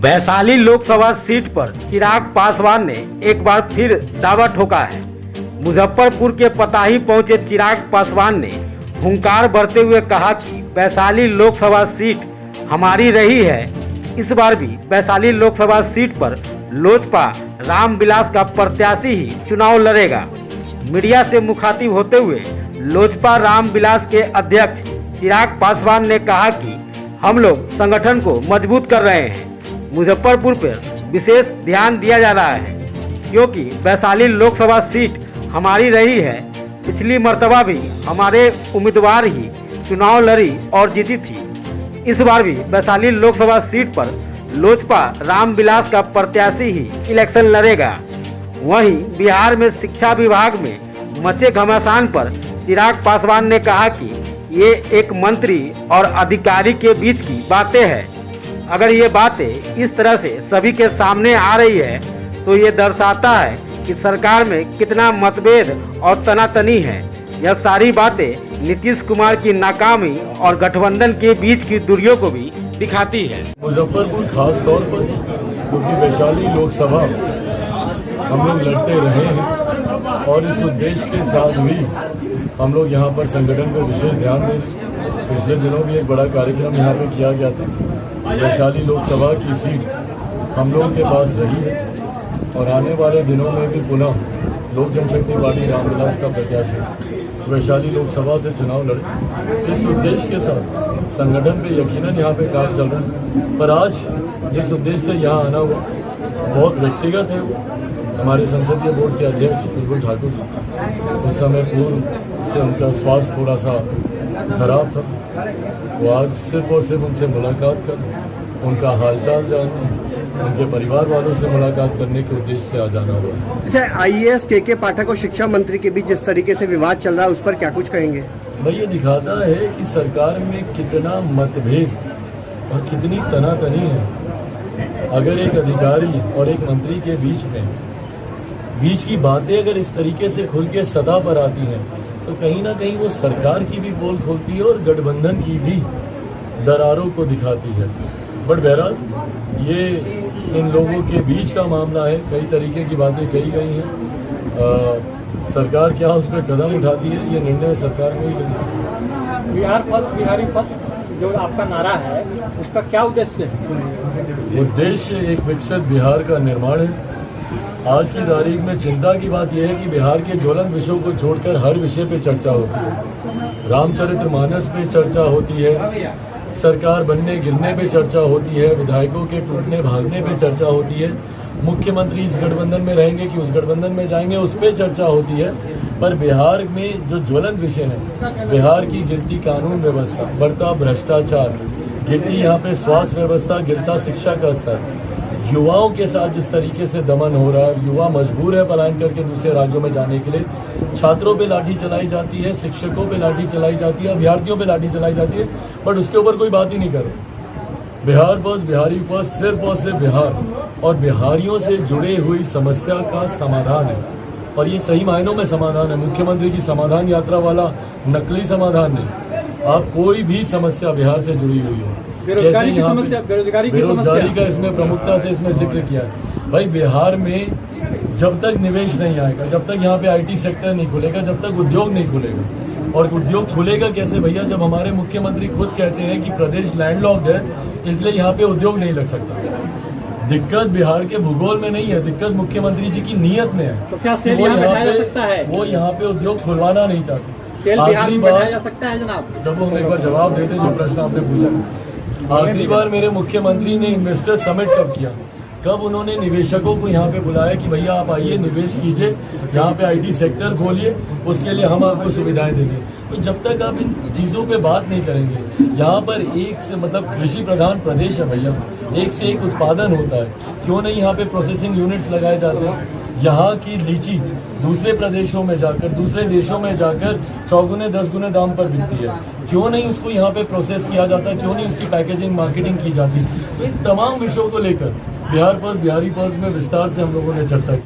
Vaishali Lok Sabha seat पर चिराग पासवान ने एक बार फिर दावा ठोका है। मुजफ्फरपुर के पताही पहुंचे चिराग पासवान ने हुंकार भरते हुए कहा कि वैशाली लोकसभा सीट हमारी रही है। इस बार भी वैशाली लोकसभा सीट पर लोजपा रामविलास का प्रत्याशी ही चुनाव लड़ेगा। मीडिया से मुखातिब होते हुए लोजपा रामविलास के अध्यक्ष चिराग पासवान ने कहा कि हम लोग संगठन को मजबूत कर रहे हैं। मुजफ्फरपुर पर विशेष ध्यान दिया जा रहा है क्योंकि वैशाली लोकसभा सीट हमारी रही है। पिछली मर्तबा भी हमारे उम्मीदवार ही चुनाव लड़ी और जीती थी। इस बार भी वैशाली लोकसभा सीट पर लोजपा रामविलास का प्रत्याशी ही इलेक्शन लड़ेगा। वहीं बिहार में शिक्षा विभाग में मचे घमासान पर चिराग पासवान ने कहा कि ये एक मंत्री और अधिकारी के बीच की बातें हैं। अगर ये बातें इस तरह से सभी के सामने आ रही है तो ये दर्शाता है कि सरकार में कितना मतभेद और तनातनी है। यह सारी बातें नीतीश कुमार की नाकामी और गठबंधन के बीच की दूरियों को भी दिखाती है। मुजफ्फरपुर खास तौर पर क्योंकि वैशाली लोकसभा हम लोग लड़ते रहे हैं और इस उद्देश्य के साथ भी हम लोग यहाँ पर संगठन को विशेष ध्यान दे रहे हैं। पिछले दिनों भी एक बड़ा कार्यक्रम यहाँ पे किया गया था। वैशाली लोकसभा की सीट हम लोगों के पास रही है और आने वाले दिनों में भी पुनः लोक जनशक्ति पार्टी रामविलास का प्रत्याशी वैशाली लोकसभा से चुनाव लड़े। इस उद्देश्य के साथ संगठन पे यकीनन यहाँ पे काम चल रहा है, पर आज जिस उद्देश्य से यहाँ आना हुआ बहुत व्यक्तिगत है। हमारे संसदीय बोर्ड के अध्यक्ष चुलबुल ठाकुर जी, उस समय पूर्व से उनका स्वास्थ्य थोड़ा सा खराब था, वो आज सिर्फ और सिर्फ उनसे मुलाकात कर उनका हालचाल जानने, उनके परिवार वालों से मुलाकात करने के उद्देश्य से आ जाना हुआ। अच्छा, आईएएस के पाठक और शिक्षा मंत्री के बीच जिस तरीके से विवाद चल रहा है उस पर क्या कुछ कहेंगे? भाई ये दिखाता है कि सरकार में कितना मतभेद और कितनी तनातनी है। अगर एक अधिकारी और एक मंत्री के बीच की बातें अगर इस तरीके से खुल के सतह पर आती हैं तो कहीं ना कहीं वो सरकार की भी पोल खोलती है और गठबंधन की भी दरारों को दिखाती है। बट बहरहाल ये इन लोगों के बीच का मामला है। कई तरीके की बातें कही गई हैं। सरकार क्या उस पर कदम उठाती है ये निर्णय सरकार को ही लेना। बिहार फर्स्ट, बिहारी फर्स्ट जो आपका नारा है उसका क्या उद्देश्य है? उद्देश्य एक विकसित बिहार का निर्माण है। आज की तारीख में चिंता की बात यह है कि बिहार के ज्वलंत विषयों को छोड़कर हर विषय पे चर्चा होती है। रामचरितमानस पे चर्चा होती है, सरकार बनने गिरने पे चर्चा होती है, विधायकों के टूटने भागने पे चर्चा होती है, मुख्यमंत्री इस गठबंधन में रहेंगे कि उस गठबंधन में जाएंगे उस पर चर्चा होती है। पर बिहार में जो ज्वलंत विषय है, बिहार की गिरती कानून व्यवस्था, बढ़ता भ्रष्टाचार, गिरती यहाँ पे स्वास्थ्य व्यवस्था, गिरता शिक्षा का स्तर, युवाओं के साथ जिस तरीके से दमन हो रहा है, युवा मजबूर है पलायन करके दूसरे राज्यों में जाने के लिए, छात्रों पे लाठी चलाई जाती है, शिक्षकों पे लाठी चलाई जाती है, अभ्यर्थियों पे लाठी चलाई जाती है, बट उसके ऊपर कोई बात ही नहीं कर रहे। बिहार फर्स्ट, बिहारी फर्स्ट सिर्फ और सिर्फ बिहार और बिहारियों से जुड़े हुई समस्या का समाधान है और ये सही मायनों में समाधान है। मुख्यमंत्री की समाधान यात्रा वाला नकली समाधान नहीं। आप कोई भी समस्या बिहार से जुड़ी हुई हो, बेरोजगारी की समस्या, बेरोजगारी का इसमें प्रमुखता से इसमें जिक्र किया है। भाई बिहार में जब तक निवेश नहीं आएगा, जब तक यहाँ पे आईटी सेक्टर नहीं खुलेगा, जब तक उद्योग नहीं खुलेगा, और उद्योग खुलेगा कैसे भैया जब हमारे मुख्यमंत्री खुद कहते हैं कि प्रदेश लैंडलॉक्ड है इसलिए यहाँ पे उद्योग नहीं लग सकता। दिक्कत बिहार के भूगोल में नहीं है, दिक्कत मुख्यमंत्री जी की नीयत में है। तो क्या सेल यहाँ बैठाया जा सकता है? वो यहाँ पे उद्योग खुलवाना नहीं चाहते। सेल बिहार में बैठाया जा सकता है जनाब? जब हम एक बार जवाब देते जो प्रश्न आपने पूछा। आखिरी बार मेरे मुख्यमंत्री ने इन्वेस्टर समिट कब किया, कब उन्होंने निवेशकों को यहाँ पे बुलाया कि भैया आप आइए निवेश कीजिए, यहाँ पे आईटी सेक्टर खोलिए, उसके लिए हम आपको सुविधाएं देंगे। तो जब तक आप इन चीज़ों पे बात नहीं करेंगे, यहाँ पर एक से मतलब कृषि प्रधान प्रदेश है भैया, एक से एक उत्पादन होता है, क्यों नहीं यहाँ पे प्रोसेसिंग यूनिट्स लगाए जाते हैं। यहाँ की लीची दूसरे प्रदेशों में जाकर, दूसरे देशों में जाकर 4 गुने 10 गुने दाम पर बिकती है, क्यों नहीं उसको यहाँ पे प्रोसेस किया जाता, क्यों नहीं उसकी पैकेजिंग मार्केटिंग की जाती। तो इन तमाम विषयों को लेकर बिहार फर्स्ट, बिहारी फर्स्ट में विस्तार से हम लोगों ने चर्चा की।